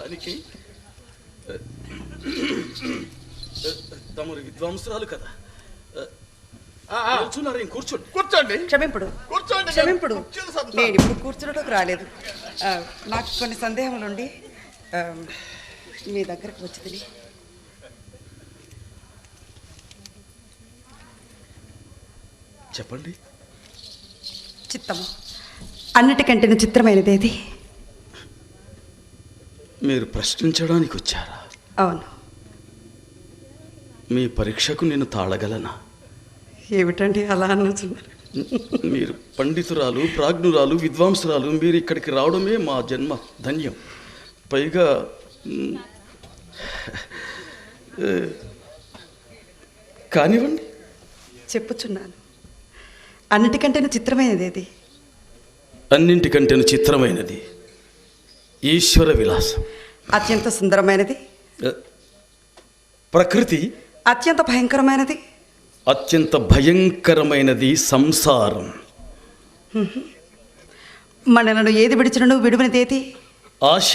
చెప్పడానికి తమరు విద్వాంసురాలు కదా. కూర్చోండి కూర్చోండి. క్షమింపుడు కూర్చోండి. క్షమింపుడు. నేను ఇప్పుడు కూర్చున్నట్టుకు రాలేదు. నాకు కొన్ని సందేహములుండి మీ దగ్గరకు వచ్చింది. చెప్పండి. చిత్తము అన్నిటికంటే చిత్రమైనది ఏది? మీరు ప్రశ్నించడానికి వచ్చారా? అవును. మీ పరీక్షకు నేను తాళగలనా? ఏమిటండి అలా అన్నచున్నారు? మీరు పండితురాలు, ప్రాజ్ఞురాలు, విద్వాంసురాలు. మీరు ఇక్కడికి రావడమే మా జన్మ ధన్యం. పైగా కానివ్వండి. చెప్పుచున్నాను. అన్నిటికంటే చిత్రమైనది ఏది? అన్నింటికంటే చిత్రమైనది ఈశ్వర విలాసం. అత్యంత సుందరమైనది ప్రకృతి. అత్యంత భయంకరమైనది అత్యంత భయంకరమైనది సంసారం. మనలను ఏది విడిచినను విడువనిదేది? ఆశ.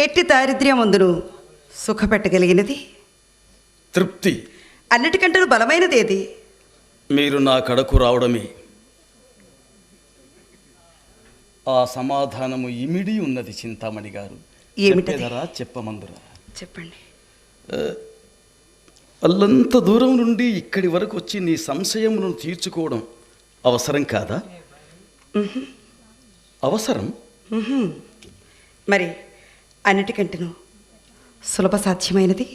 ఎట్టి దారిద్ర్యమందును సుఖపెట్టగలిగినది తృప్తి. అన్నిటికంటే బలమైనది ఏది? మీరు నా కడకు రావడమే. ఆ సమాధానము ఇమిడి ఉన్నది చింతామణి గారు. ఏమిటరా చెప్పమందురా? చెప్పండి. అల్లంత దూరం నుండి ఇక్కడి వరకు వచ్చి నీ సంశయములను తీర్చుకోవడం అవసరం కాదా? అవసరం. మరి అన్నిటికంటేను సులభ సాధ్యమైనది?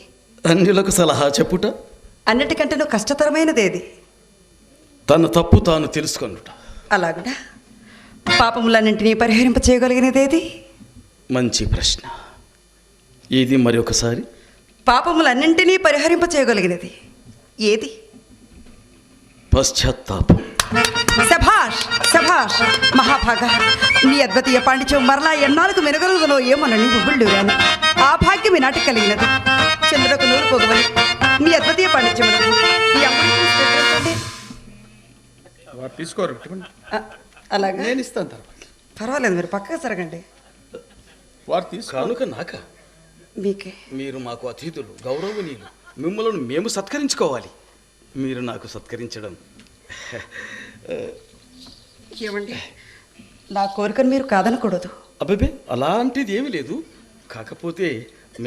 అన్యులకు సలహా చెప్పుట. అన్నిటికంటేను కష్టతరమైనది ఏది? తన తప్పు తాను తెలుసుకొనుట. అలాగునా? పాపములన్నింటినీ పరిహరింప చేయగలిగినది ఏది? మంచి ప్రశ్న. ఇది మరి ఒకసారి. పాపములన్నింటినీ పరిహరింప చేయగలిగినది ఏది? పశ్చాత్తాపం. శభాష్ శభాష్ మహాభాగ. నీ అద్వితీయ పాండిత్యం మరలా ఎన్నాళ్ళకు మెనగలుగునో ఏమోనని ఉబ్బుళ్ళూరాను. ఆ భాగ్యం ఈనాటికి కలిగినది. చంద్రులకు నూరు పోగవని నీ అద్వితీయ పాండిత్యం తీసుకోరు. అలాగే నేను ఇస్తాను తర్వాత. పర్వాలేదు, మీరు పక్కగా జరగండి. వారు తీసుకో. కానుక నాక? మీకే. మీరు మాకు అతిథులు, గౌరవనీయులు. మిమ్మల్ని మేము సత్కరించుకోవాలి. మీరు నాకు సత్కరించడం. ఏమండి, నా కోరికను మీరు కాదనకూడదు. అబ్బాబే, అలాంటిది ఏమీ లేదు. కాకపోతే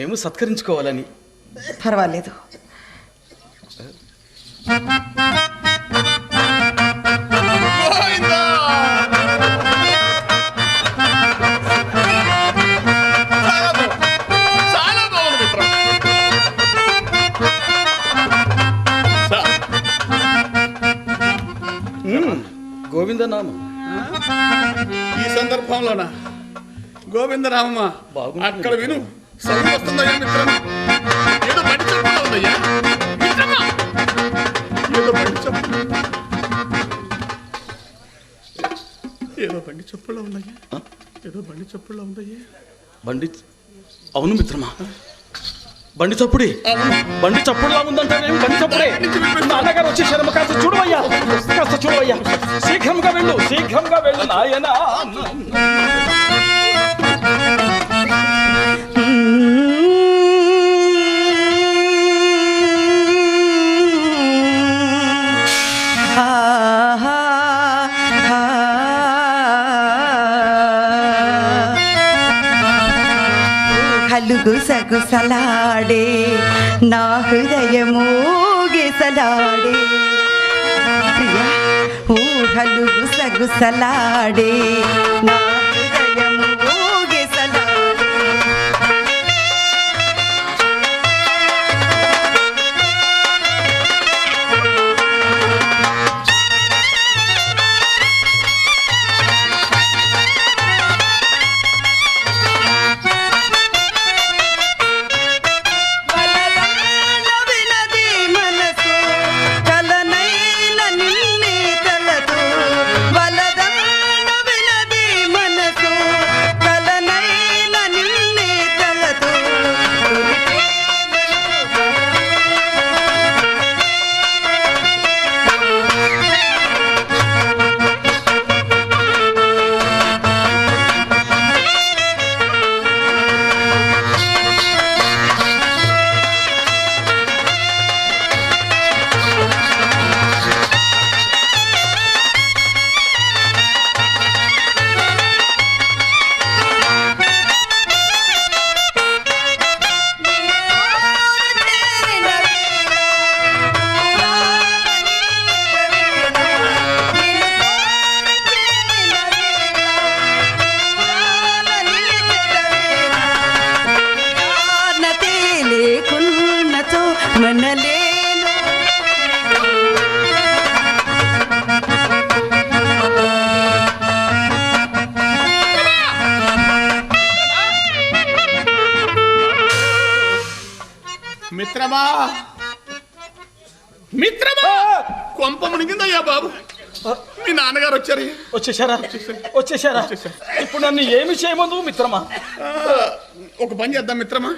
మేము సత్కరించుకోవాలని. పర్వాలేదు. గోవిందనామం. ఈ సందర్భంలోనా గోవిందనామా? అక్కడ విను. సౌండ్ వస్తుందయ్యా మిత్రమా. ఏదో బండి చెప్పుల్లో ఉందయ్యా మిత్రమా. ఏదో బండి చెప్పుల్లో ఉందయ్యా. ఏదో బండి చెప్పుల్లో ఉందయ్యా. బండి. అవును మిత్రమా, బండి చప్పుడే. బండి చప్పుడులా ఉందంటే బండి చప్పుడే. నాన్నగారు వచ్చేసారు. కాస్త చూడవయ్యా, కాస్త చూడవయ్యా. శీఘ్రంగా వెళ్ళు, శీఘ్రంగా వెళ్ళు నాయనా. గుసగుసలాడే నా హృదయము గిసలాడే ప్రియా. ఊహలు గుసగుసలాడే నా హృదయము గిసలాడే. మిత్రమా మిత్రమా కొంప మునిగిందయ్యా బాబు. మీ నాన్నగారు వచ్చారయ్యా. వచ్చేసారా? ఇప్పుడు నన్ను ఏమి చేయమందు మిత్రమా? ఒక పని చేద్దాం మిత్రమా.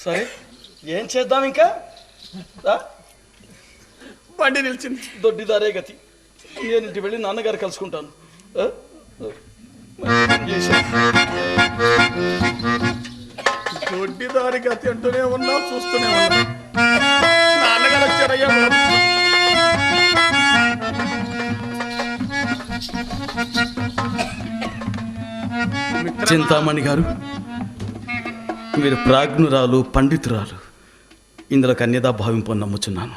సరే, ఏం చేద్దాం ఇంకా? బండి నిలిచింది. దొడ్డిదారే గతి. నేను ఇంటికి వెళ్ళి నాన్నగారు కలుసుకుంటాను. దొడ్డిదారి గతి అంటూనే ఉన్నా, చూస్తూనే ఉన్నా. నాన్నగారు వచ్చారయ్యా బాబు. చింతామణి గారు, మీరు ప్రాజ్ఞురాలు, పండితురాలు. ఇందులో కన్యదా భావింపు నమ్ముచున్నాను.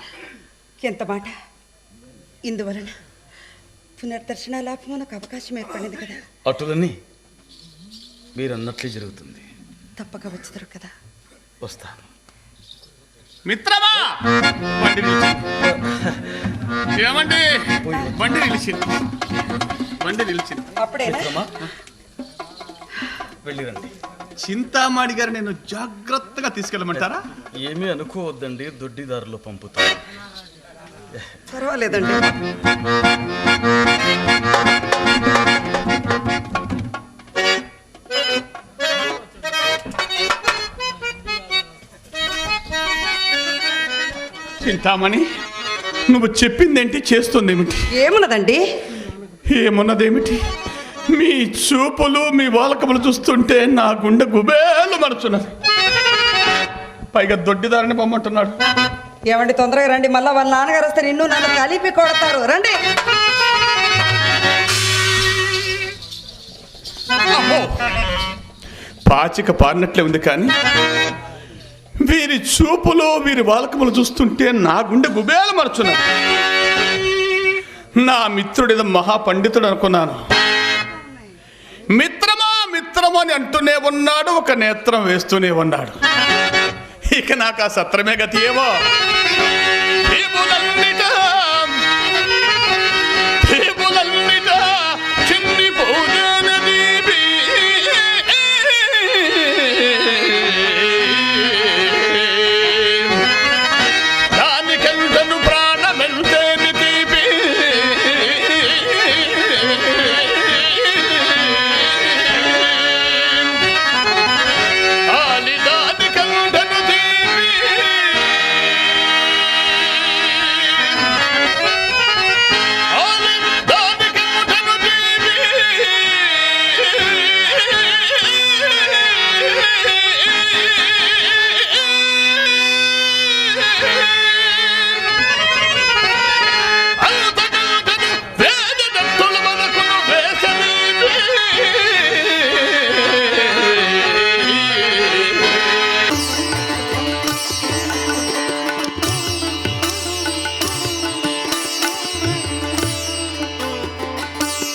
ఎంత మాట! ఇందువలన పునర్దర్శన లాభమునకు అవకాశం ఏర్పడింది కదా. అటులని మీరు అన్నట్లే జరుగుతుంది. తప్పక వచ్చుదరు కదా. వస్తాను. మిత్రమా బండి నిలిచింది. ఏమండి బండి నిలిచింది. బండి నిలిచింది. అప్పుడేనా? వెళ్ళిరండి. చింతామణి గారు నేను జాగ్రత్తగా తీసుకెళ్ళమంటారా? ఏమీ అనుకోవద్దండి, దొడ్డిదారులో పంపుతాను. పర్వాలేదండి. చింతామణి, నువ్వు చెప్పిందేంటి, చేస్తుందేమిటి? ఏమున్నదండి? ఏమున్నదేమిటి? మీ చూపులు, మీ వాలకములు చూస్తుంటే నా గుండె గుబేలు మరుచున్నది. పైగా దొడ్డిదారిని పొమ్మంటున్నాడు. ఏమండి, తొందరగా రండి. మళ్ళా వాళ్ళ నాన్నగారు వస్తే నిన్ను నన్ను కలిపి కొడతారు. రండి. పాచిక పారినట్లే ఉంది, కానీ వీరి చూపులు, వీరి వాలకములు చూస్తుంటే నా గుండె గుబేలు మరుచున్నది. నా మిత్రుడు మహాపండితుడు అనుకున్నాను. మిత్రమా మిత్రమా అని అంటూనే ఉన్నాడు, ఒక నేత్రం వేస్తూనే ఉన్నాడు. ఇక నాకు ఆ సత్రమే గతి ఏమో.